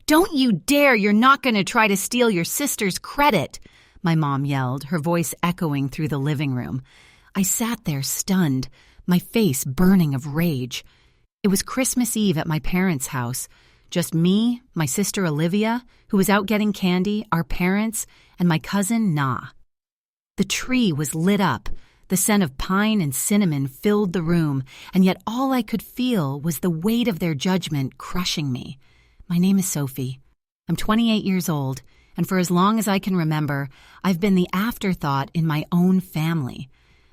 "Don't you dare! You're not going to try to steal your sister's credit!" my mom yelled, her voice echoing through the living room. I sat there stunned, my face burning of rage. It was Christmas Eve at my parents' house. Just me, my sister Olivia, who was out getting candy, our parents, and my cousin Na. The tree was lit up. The scent of pine and cinnamon filled the room, and yet all I could feel was the weight of their judgment crushing me. My name is Sophie. I'm 28 years old, and for as long as I can remember, I've been the afterthought in my own family.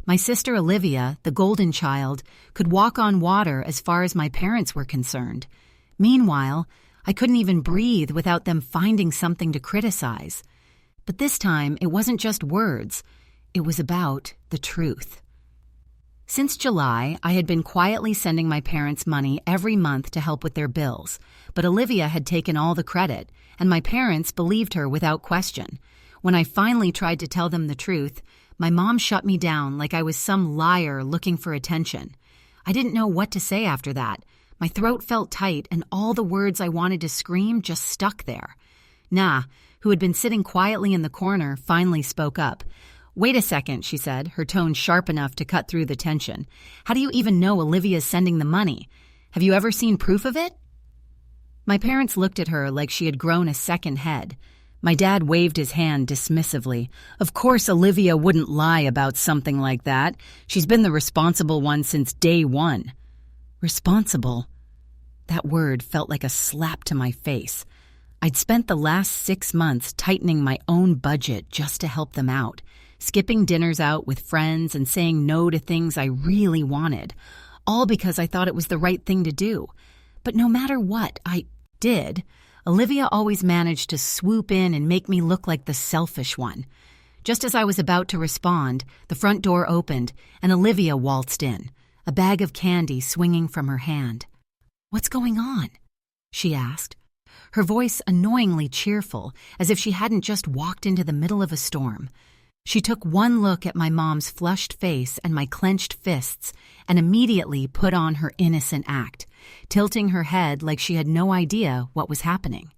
My sister Olivia, the golden child, could walk on water as far as my parents were concerned. Meanwhile, I couldn't even breathe without them finding something to criticize. But this time, it wasn't just words. It was about the truth. Since July, I had been quietly sending my parents money every month to help with their bills, but Olivia had taken all the credit, and my parents believed her without question. When I finally tried to tell them the truth, my mom shut me down like I was some liar looking for attention. I didn't know what to say after that. My throat felt tight, and all the words I wanted to scream just stuck there. Na, who had been sitting quietly in the corner, finally spoke up. "Wait a second," she said, her tone sharp enough to cut through the tension. "How do you even know Olivia's sending the money? Have you ever seen proof of it?" My parents looked at her like she had grown a second head. My dad waved his hand dismissively. "Of course Olivia wouldn't lie about something like that. She's been the responsible one since day one." Responsible? That word felt like a slap to my face. I'd spent the last 6 months tightening my own budget just to help them out, skipping dinners out with friends and saying no to things I really wanted, all because I thought it was the right thing to do. But no matter what I did, Olivia always managed to swoop in and make me look like the selfish one. Just as I was about to respond, the front door opened and Olivia waltzed in, a bag of candy swinging from her hand. "What's going on?" she asked, her voice annoyingly cheerful, as if she hadn't just walked into the middle of a storm. She took one look at my mom's flushed face and my clenched fists and immediately put on her innocent act, tilting her head like she had no idea what was happening.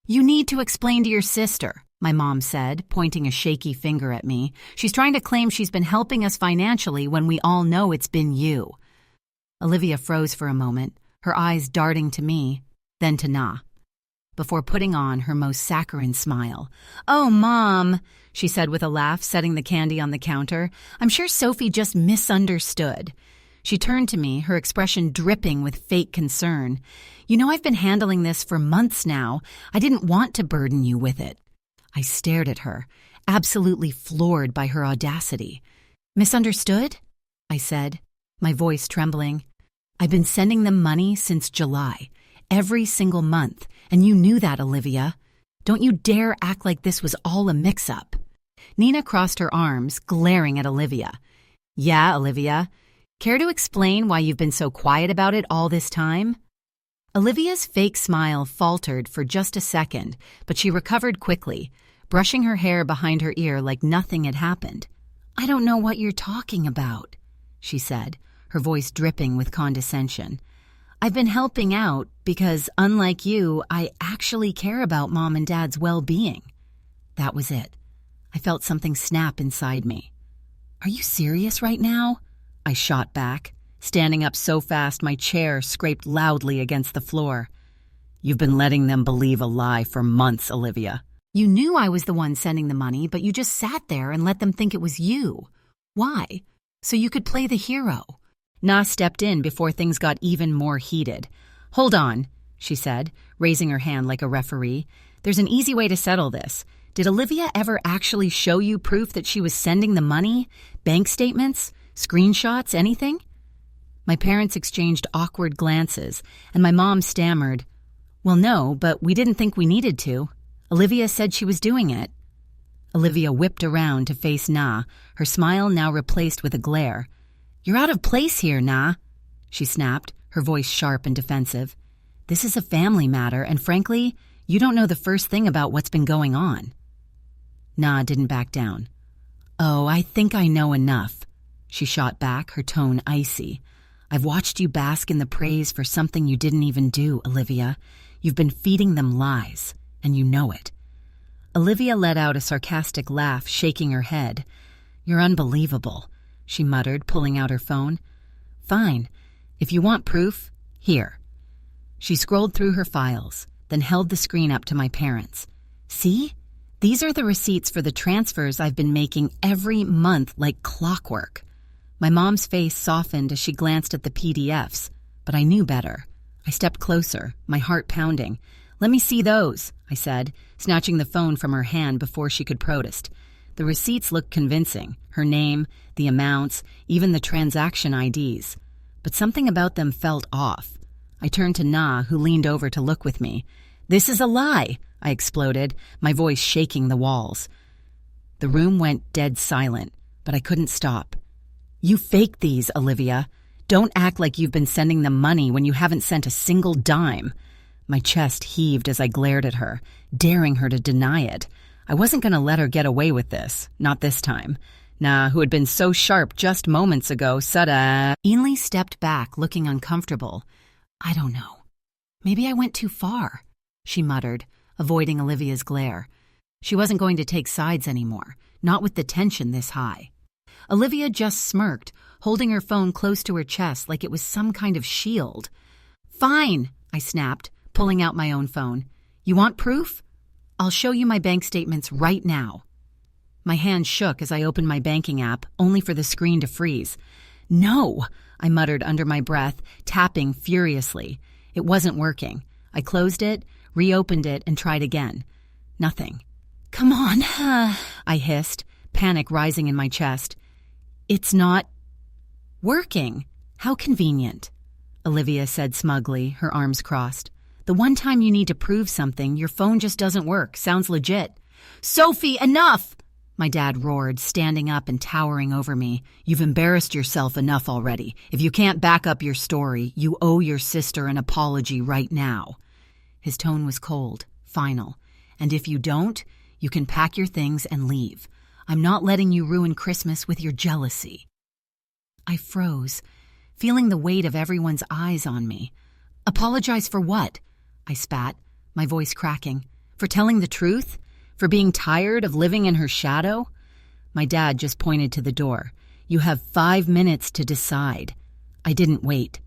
"You need to explain to your sister," my mom said, pointing a shaky finger at me. "She's trying to claim she's been helping us financially when we all know it's been you." Olivia froze for a moment, her eyes darting to me, then to Na, before putting on her most saccharine smile. "Oh, Mom," she said with a laugh, setting the candy on the counter. "I'm sure Sophie just misunderstood." She turned to me, her expression dripping with fake concern. "You know I've been handling this for months now. I didn't want to burden you with it." I stared at her, absolutely floored by her audacity. "Misunderstood?" I said, my voice trembling. "I've been sending them money since July, every single month, and you knew that, Olivia. Don't you dare act like this was all a mix-up." Nina crossed her arms, glaring at Olivia. "Yeah, Olivia. Care to explain why you've been so quiet about it all this time?" Olivia's fake smile faltered for just a second, but she recovered quickly, brushing her hair behind her ear like nothing had happened. "I don't know what you're talking about," she said, her voice dripping with condescension. "I've been helping out because, unlike you, I actually care about Mom and Dad's well-being." That was it. I felt something snap inside me. "Are you serious right now?" I shot back, standing up so fast my chair scraped loudly against the floor. "You've been letting them believe a lie for months, Olivia." "You knew I was the one sending the money, but you just sat there and let them think it was you. Why? So you could play the hero." Na stepped in before things got even more heated. "Hold on," she said, raising her hand like a referee. "There's an easy way to settle this. Did Olivia ever actually show you proof that she was sending the money? Bank statements? Screenshots? Anything?" My parents exchanged awkward glances, and my mom stammered, "Well, no, but we didn't think we needed to. Olivia said she was doing it." Olivia whipped around to face Na, her smile now replaced with a glare. "You're out of place here, Na," she snapped, her voice sharp and defensive. "This is a family matter, and frankly, you don't know the first thing about what's been going on." Na didn't back down. "Oh, I think I know enough," she shot back, her tone icy. "I've watched you bask in the praise for something you didn't even do, Olivia. You've been feeding them lies, and you know it." Olivia let out a sarcastic laugh, shaking her head. "You're unbelievable," she muttered, pulling out her phone. "Fine. If you want proof, here." She scrolled through her files, then held the screen up to my parents. "See? These are the receipts for the transfers I've been making every month like clockwork." My mom's face softened as she glanced at the PDFs, but I knew better. I stepped closer, my heart pounding. "Let me see those," I said, snatching the phone from her hand before she could protest. The receipts looked convincing, her name, the amounts, even the transaction IDs. But something about them felt off. I turned to Na, who leaned over to look with me. "This is a lie," I exploded, my voice shaking the walls. The room went dead silent, but I couldn't stop. "You faked these, Olivia. Don't act like you've been sending them money when you haven't sent a single dime." My chest heaved as I glared at her, daring her to deny it. I wasn't going to let her get away with this, not this time. Na, who had been so sharp just moments ago, suddenly stepped back, looking uncomfortable. "I don't know. Maybe I went too far," she muttered, avoiding Olivia's glare. She wasn't going to take sides anymore, not with the tension this high. Olivia just smirked, holding her phone close to her chest like it was some kind of shield. "Fine," I snapped, pulling out my own phone. "You want proof? I'll show you my bank statements right now." My hand shook as I opened my banking app, only for the screen to freeze. "No," I muttered under my breath, tapping furiously. It wasn't working. I closed it, reopened it, and tried again. Nothing. "Come on," I hissed, panic rising in my chest. "It's not working. How convenient," Olivia said smugly, her arms crossed. "The one time you need to prove something, your phone just doesn't work. Sounds legit." "Sophie, enough!" my dad roared, standing up and towering over me. "You've embarrassed yourself enough already. If you can't back up your story, you owe your sister an apology right now." His tone was cold, final. "And if you don't, you can pack your things and leave. I'm not letting you ruin Christmas with your jealousy." I froze, feeling the weight of everyone's eyes on me. "Apologize for what?" I spat, my voice cracking. "For telling the truth? For being tired of living in her shadow?" My dad just pointed to the door. "You have 5 minutes to decide." I didn't wait.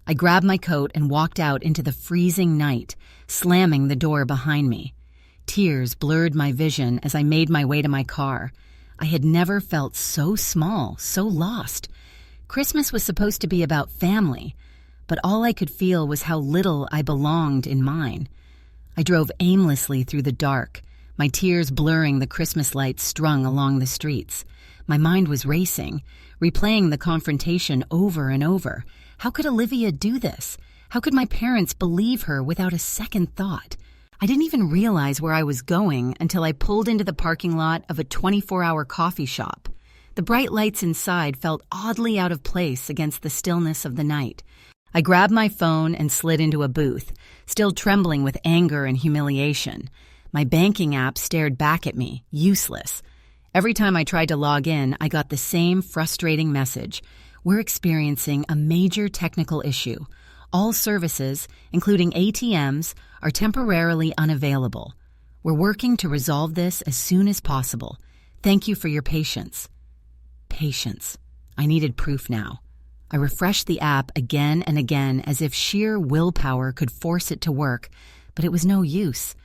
I grabbed my coat and walked out into the freezing night, slamming the door behind me. Tears blurred my vision as I made my way to my car. I had never felt so small, so lost. Christmas was supposed to be about family, but all I could feel was how little I belonged in mine. I drove aimlessly through the dark, my tears blurring the Christmas lights strung along the streets. My mind was racing, replaying the confrontation over and over. How could Olivia do this? How could my parents believe her without a second thought? I didn't even realize where I was going until I pulled into the parking lot of a 24-hour coffee shop. The bright lights inside felt oddly out of place against the stillness of the night. I grabbed my phone and slid into a booth, still trembling with anger and humiliation. My banking app stared back at me, useless. Every time I tried to log in, I got the same frustrating message. "We're experiencing a major technical issue. All services, including ATMs, are temporarily unavailable. We're working to resolve this as soon as possible. Thank you for your patience." Patience. I needed proof now. I refreshed the app again and again as if sheer willpower could force it to work, but it was no use.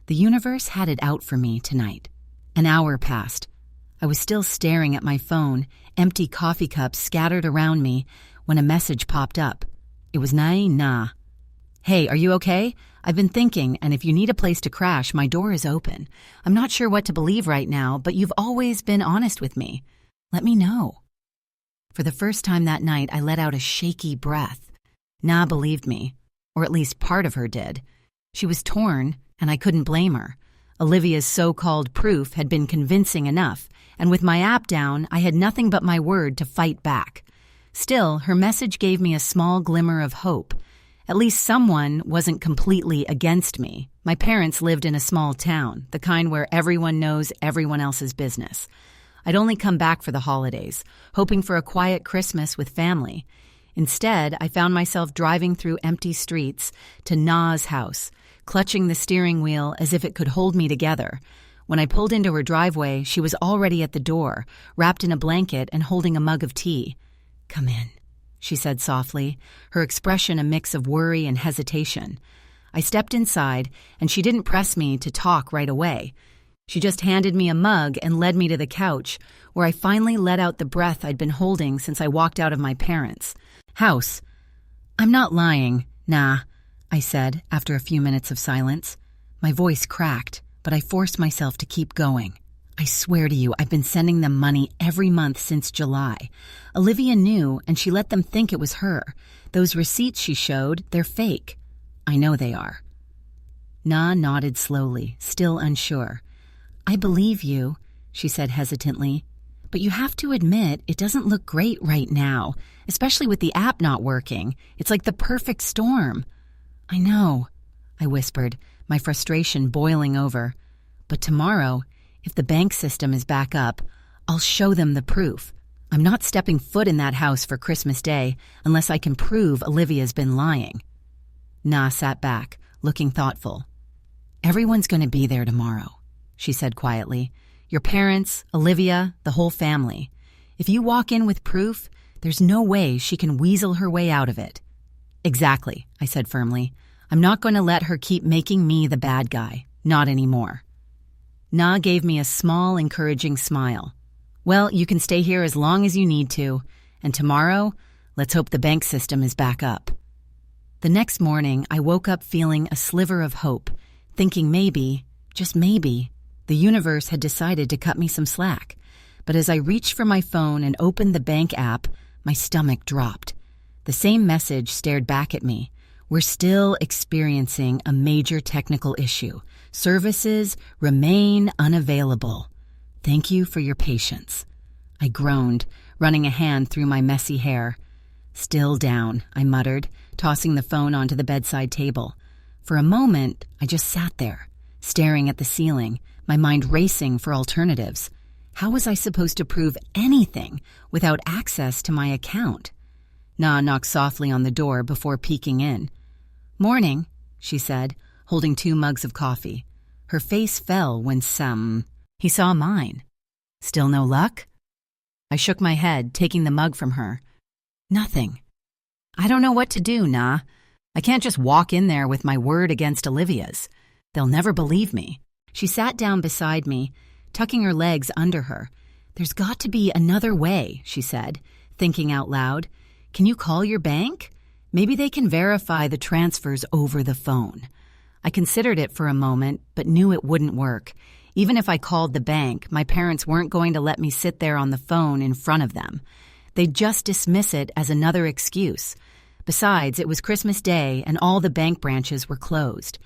The universe had it out for me tonight. An hour passed. I was still staring at my phone, empty coffee cups scattered around me, when a message popped up. It was Na. "Hey, are you okay? I've been thinking, and if you need a place to crash, my door is open. I'm not sure what to believe right now, but you've always been honest with me. Let me know." For the first time that night, I let out a shaky breath. Na believed me, or at least part of her did. She was torn, and I couldn't blame her. Olivia's so-called proof had been convincing enough, and with my app down, I had nothing but my word to fight back. Still, her message gave me a small glimmer of hope. At least someone wasn't completely against me. My parents lived in a small town, the kind where everyone knows everyone else's business. I'd only come back for the holidays, hoping for a quiet Christmas with family. Instead, I found myself driving through empty streets to Na's house, clutching the steering wheel as if it could hold me together. When I pulled into her driveway, she was already at the door, wrapped in a blanket and holding a mug of tea. "Come in," she said softly, her expression a mix of worry and hesitation. I stepped inside, and she didn't press me to talk right away. She just handed me a mug and led me to the couch, where I finally let out the breath I'd been holding since I walked out of my parents' house. "I'm not lying, nah," I said after a few minutes of silence. My voice cracked, but I forced myself to keep going. "I swear to you, I've been sending them money every month since July. Olivia knew, and she let them think it was her. Those receipts she showed, they're fake. I know they are." Na nodded slowly, still unsure. "I believe you," she said hesitantly, "but you have to admit it doesn't look great right now, especially with the app not working. It's like the perfect storm." "I know," I whispered, my frustration boiling over. "But tomorrow, if the bank system is back up, I'll show them the proof. I'm not stepping foot in that house for Christmas Day unless I can prove Olivia's been lying." Na sat back, looking thoughtful. "Everyone's going to be there tomorrow," she said quietly. "Your parents, Olivia, the whole family. If you walk in with proof, there's no way she can weasel her way out of it." "Exactly," I said firmly. "I'm not going to let her keep making me the bad guy. Not anymore." Na gave me a small, encouraging smile. "Well, you can stay here as long as you need to, and tomorrow, let's hope the bank system is back up." The next morning, I woke up feeling a sliver of hope, thinking maybe, just maybe, the universe had decided to cut me some slack. But as I reached for my phone and opened the bank app, my stomach dropped. The same message stared back at me. "We're still experiencing a major technical issue. Services remain unavailable. Thank you for your patience." I groaned, running a hand through my messy hair. "Still down," I muttered, tossing the phone onto the bedside table. For a moment, I just sat there, staring at the ceiling, my mind racing for alternatives. How was I supposed to prove anything without access to my account? Na knocked softly on the door before peeking in. "Morning," she said, holding 2 mugs of coffee. Her face fell when he saw mine. "Still no luck?" I shook my head, taking the mug from her. "Nothing. I don't know what to do, Na. I can't just walk in there with my word against Olivia's. They'll never believe me." She sat down beside me, tucking her legs under her. "There's got to be another way," she said, thinking out loud. "Can you call your bank? Maybe they can verify the transfers over the phone." I considered it for a moment, but knew it wouldn't work. Even if I called the bank, my parents weren't going to let me sit there on the phone in front of them. They'd just dismiss it as another excuse. Besides, it was Christmas Day and all the bank branches were closed.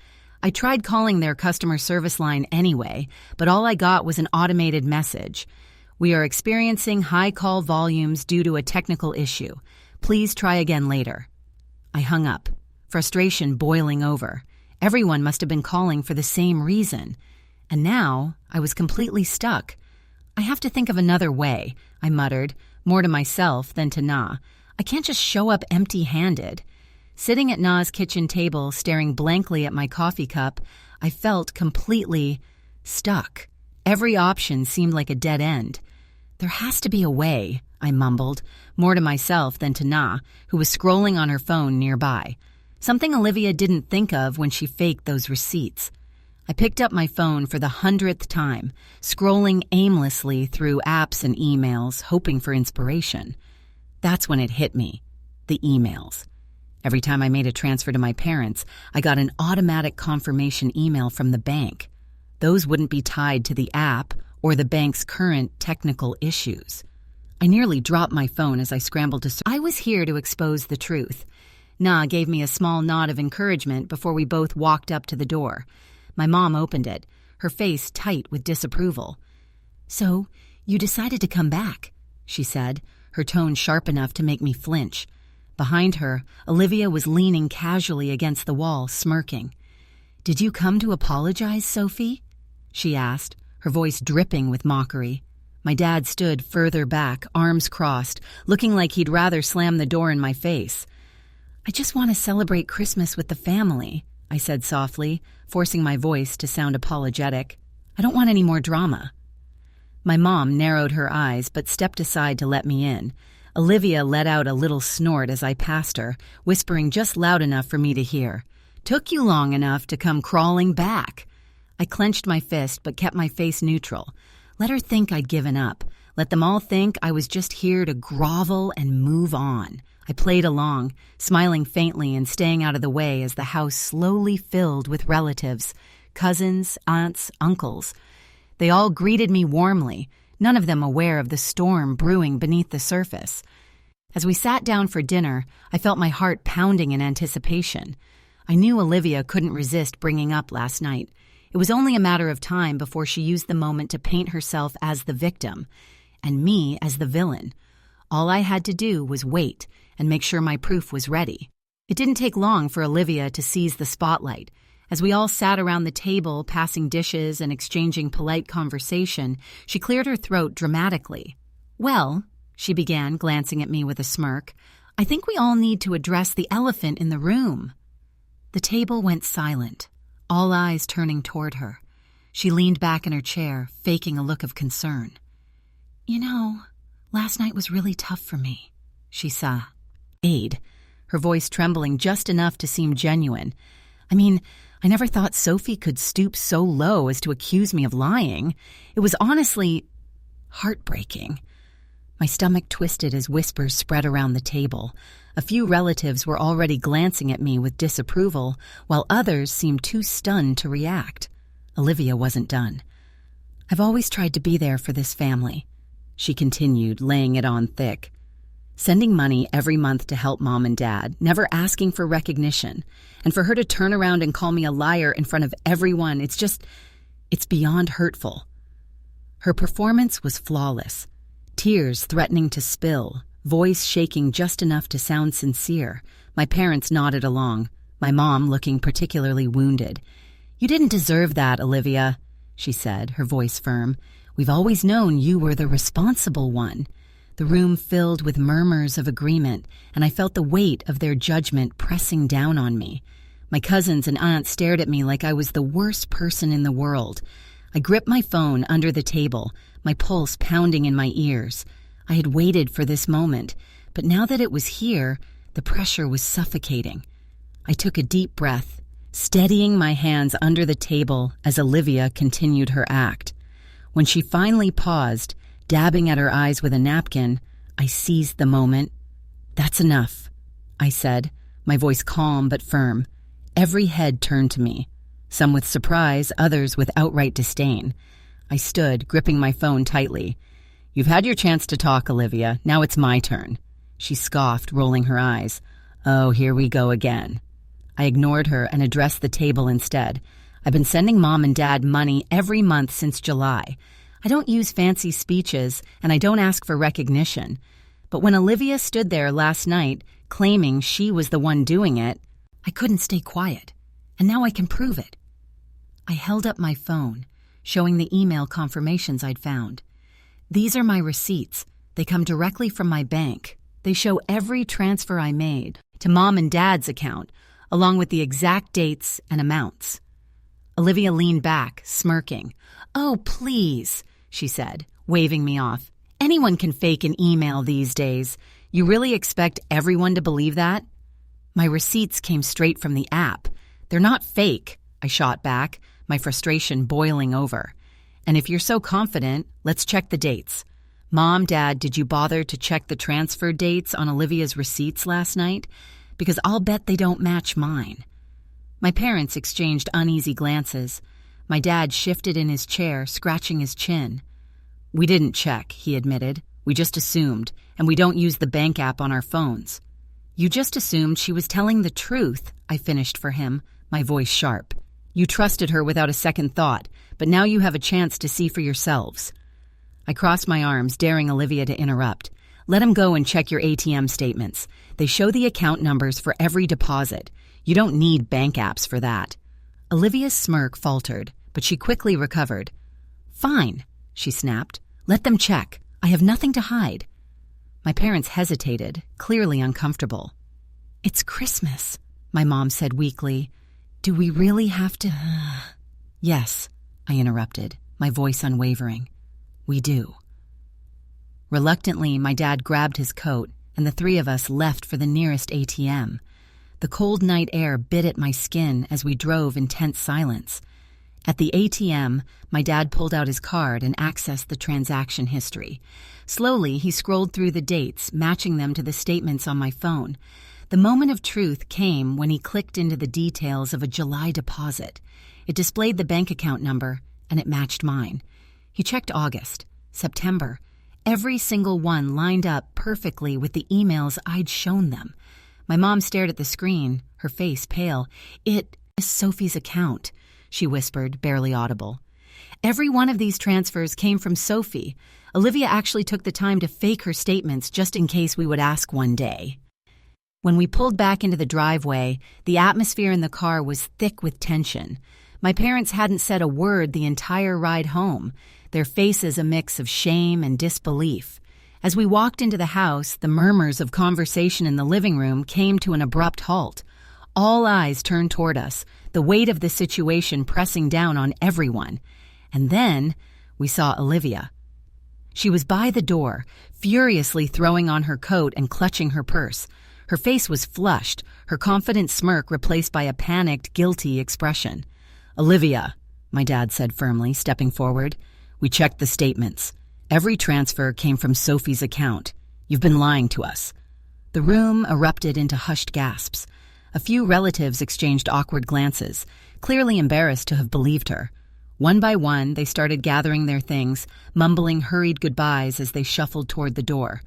I tried calling their customer service line anyway, but all I got was an automated message. "We are experiencing high call volumes due to a technical issue. Please try again later." I hung up, frustration boiling over. Everyone must have been calling for the same reason. And now I was completely stuck. "I have to think of another way," I muttered, more to myself than to Na. "I can't just show up empty-handed." Sitting at Na's kitchen table, staring blankly at my coffee cup, I felt completely stuck. Every option seemed like a dead end. "There has to be a way," I mumbled, more to myself than to Na, who was scrolling on her phone nearby. Something Olivia didn't think of when she faked those receipts. I picked up my phone for the 100th time, scrolling aimlessly through apps and emails, hoping for inspiration. That's when it hit me, the emails. Every time I made a transfer to my parents, I got an automatic confirmation email from the bank. Those wouldn't be tied to the app or the bank's current technical issues. I nearly dropped my phone as I scrambled to I was here to expose the truth. Na gave me a small nod of encouragement before we both walked up to the door. My mom opened it, her face tight with disapproval. "So, you decided to come back," she said, her tone sharp enough to make me flinch. Behind her, Olivia was leaning casually against the wall, smirking. "Did you come to apologize, Sophie?" she asked, her voice dripping with mockery. My dad stood further back, arms crossed, looking like he'd rather slam the door in my face. "I just want to celebrate Christmas with the family," I said softly, forcing my voice to sound apologetic. I don't want any more drama. My mom narrowed her eyes but stepped aside to let me in. Olivia let out a little snort as I passed her, whispering just loud enough for me to hear. Took you long enough to come crawling back. I clenched my fist but kept my face neutral. Let her think I'd given up. Let them all think I was just here to grovel and move on. I played along, smiling faintly and staying out of the way as the house slowly filled with relatives, cousins, aunts, uncles. They all greeted me warmly, none of them aware of the storm brewing beneath the surface. As we sat down for dinner, I felt my heart pounding in anticipation. I knew Olivia couldn't resist bringing up last night. It was only a matter of time before she used the moment to paint herself as the victim, and me as the villain. All I had to do was wait and make sure my proof was ready. It didn't take long for Olivia to seize the spotlight. As we all sat around the table, passing dishes and exchanging polite conversation, she cleared her throat dramatically. "Well," she began, glancing at me with a smirk, "I think we all need to address the elephant in the room." The table went silent, all eyes turning toward her. She leaned back in her chair, faking a look of concern. "You know, last night was really tough for me," she sighed, her voice trembling just enough to seem genuine. I mean, I never thought Sophie could stoop so low as to accuse me of lying. It was honestly heartbreaking. My stomach twisted as whispers spread around the table. A few relatives were already glancing at me with disapproval, while others seemed too stunned to react. Olivia wasn't done. "I've always tried to be there for this family," she continued, laying it on thick. Sending money every month to help Mom and Dad, never asking for recognition. And for her to turn around and call me a liar in front of everyone, it's beyond hurtful. Her performance was flawless. Tears threatening to spill, voice shaking just enough to sound sincere. My parents nodded along, my mom looking particularly wounded. "You didn't deserve that, Olivia," she said, her voice firm. "We've always known you were the responsible one." The room filled with murmurs of agreement, and I felt the weight of their judgment pressing down on me. My cousins and aunts stared at me like I was the worst person in the world. I gripped my phone under the table, my pulse pounding in my ears. I had waited for this moment, but now that it was here, the pressure was suffocating. I took a deep breath, steadying my hands under the table as Olivia continued her act. When she finally paused, dabbing at her eyes with a napkin, I seized the moment. "That's enough," I said, my voice calm but firm. Every head turned to me, some with surprise, others with outright disdain. I stood, gripping my phone tightly. "You've had your chance to talk, Olivia. Now it's my turn." She scoffed, rolling her eyes. "Oh, here we go again." I ignored her and addressed the table instead. "I've been sending Mom and Dad money every month since July. I don't use fancy speeches, and I don't ask for recognition. But when Olivia stood there last night, claiming she was the one doing it, I couldn't stay quiet, and now I can prove it." I held up my phone, showing the email confirmations I'd found. "These are my receipts. They come directly from my bank. They show every transfer I made to Mom and Dad's account, along with the exact dates and amounts." Olivia leaned back, smirking. "Oh, please," she said, waving me off. "Anyone can fake an email these days. You really expect everyone to believe that?" My receipts came straight from the app. "They're not fake," I shot back, my frustration boiling over. "And if you're so confident, let's check the dates. Mom, Dad, did you bother to check the transfer dates on Olivia's receipts last night? Because I'll bet they don't match mine." My parents exchanged uneasy glances. My dad shifted in his chair, scratching his chin. "We didn't check," he admitted. "We just assumed, and we don't use the bank app on our phones." "You just assumed she was telling the truth," I finished for him, my voice sharp. "You trusted her without a second thought, but now you have a chance to see for yourselves." I crossed my arms, daring Olivia to interrupt. "Let him go and check your ATM statements. They show the account numbers for every deposit. You don't need bank apps for that." Olivia's smirk faltered, but she quickly recovered. "Fine," she snapped. "Let them check. I have nothing to hide." My parents hesitated, clearly uncomfortable. "It's Christmas," my mom said weakly. Do we really have to? Yes, I interrupted, my voice unwavering. We do. Reluctantly, my dad grabbed his coat, and the three of us left for the nearest ATM. The cold night air bit at my skin as we drove in tense silence. At the ATM, my dad pulled out his card and accessed the transaction history. Slowly, he scrolled through the dates, matching them to the statements on my phone. The moment of truth came when he clicked into the details of a July deposit. It displayed the bank account number, and it matched mine. He checked August, September. Every single one lined up perfectly with the emails I'd shown them. My mom stared at the screen, her face pale. "It is Sophie's account," she whispered, barely audible. "Every one of these transfers came from Sophie. Olivia actually took the time to fake her statements just in case we would ask one day." When we pulled back into the driveway, the atmosphere in the car was thick with tension. My parents hadn't said a word the entire ride home, their faces a mix of shame and disbelief. As we walked into the house, the murmurs of conversation in the living room came to an abrupt halt. All eyes turned toward us, the weight of the situation pressing down on everyone. And then we saw Olivia. She was by the door, furiously throwing on her coat and clutching her purse. Her face was flushed, her confident smirk replaced by a panicked, guilty expression. "Olivia," my dad said firmly, stepping forward. "We checked the statements. Every transfer came from Sophie's account. You've been lying to us." The room erupted into hushed gasps. A few relatives exchanged awkward glances, clearly embarrassed to have believed her. One by one, they started gathering their things, mumbling hurried goodbyes as they shuffled toward the door.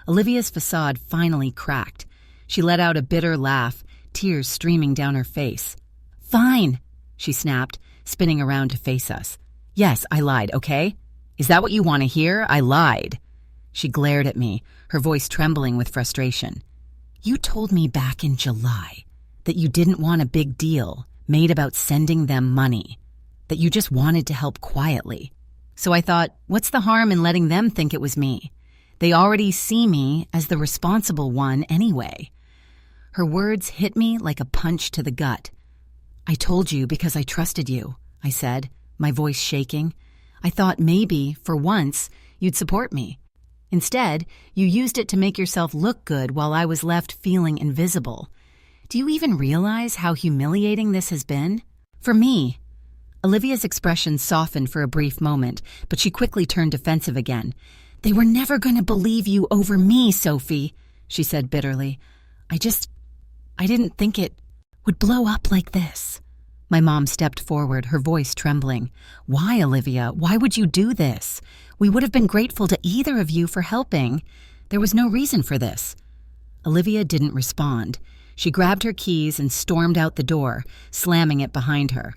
Olivia's facade finally cracked. She let out a bitter laugh, tears streaming down her face. "Fine," she snapped, spinning around to face us. "Yes, I lied, okay? Is that what you want to hear? I lied." She glared at me, her voice trembling with frustration. "You told me back in July that you didn't want a big deal made about sending them money, that you just wanted to help quietly. So I thought, what's the harm in letting them think it was me? They already see me as the responsible one anyway." Her words hit me like a punch to the gut. "I told you because I trusted you," I said, my voice shaking. "I thought maybe, for once, you'd support me. Instead, you used it to make yourself look good while I was left feeling invisible. Do you even realize how humiliating this has been? For me." Olivia's expression softened for a brief moment, but she quickly turned defensive again. "They were never going to believe you over me, Sophie," she said bitterly. I didn't think it would blow up like this." My mom stepped forward, her voice trembling. "Why, Olivia? Why would you do this? We would have been grateful to either of you for helping. There was no reason for this." Olivia didn't respond. She grabbed her keys and stormed out the door, slamming it behind her.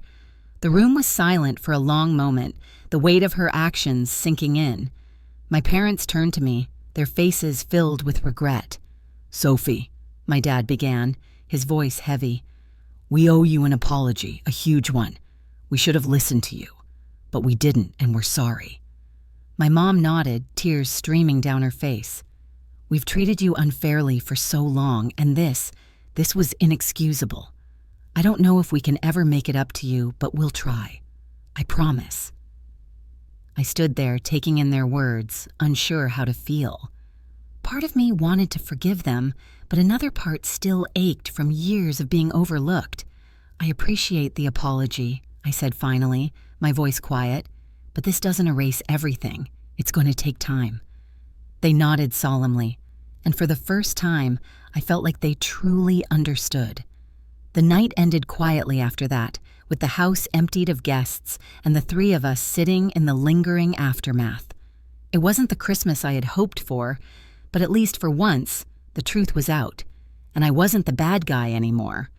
The room was silent for a long moment, the weight of her actions sinking in. My parents turned to me, their faces filled with regret. "Sophie," my dad began, his voice heavy. "We owe you an apology, a huge one. We should have listened to you, but we didn't, and we're sorry." My mom nodded, tears streaming down her face. "We've treated you unfairly for so long, and this was inexcusable. I don't know if we can ever make it up to you, but we'll try. I promise." I stood there, taking in their words, unsure how to feel. Part of me wanted to forgive them, but another part still ached from years of being overlooked. "I appreciate the apology," I said finally, my voice quiet, "but this doesn't erase everything. It's going to take time." They nodded solemnly, and for the first time, I felt like they truly understood. The night ended quietly after that, with the house emptied of guests and the three of us sitting in the lingering aftermath. It wasn't the Christmas I had hoped for, but at least for once, the truth was out, and I wasn't the bad guy anymore.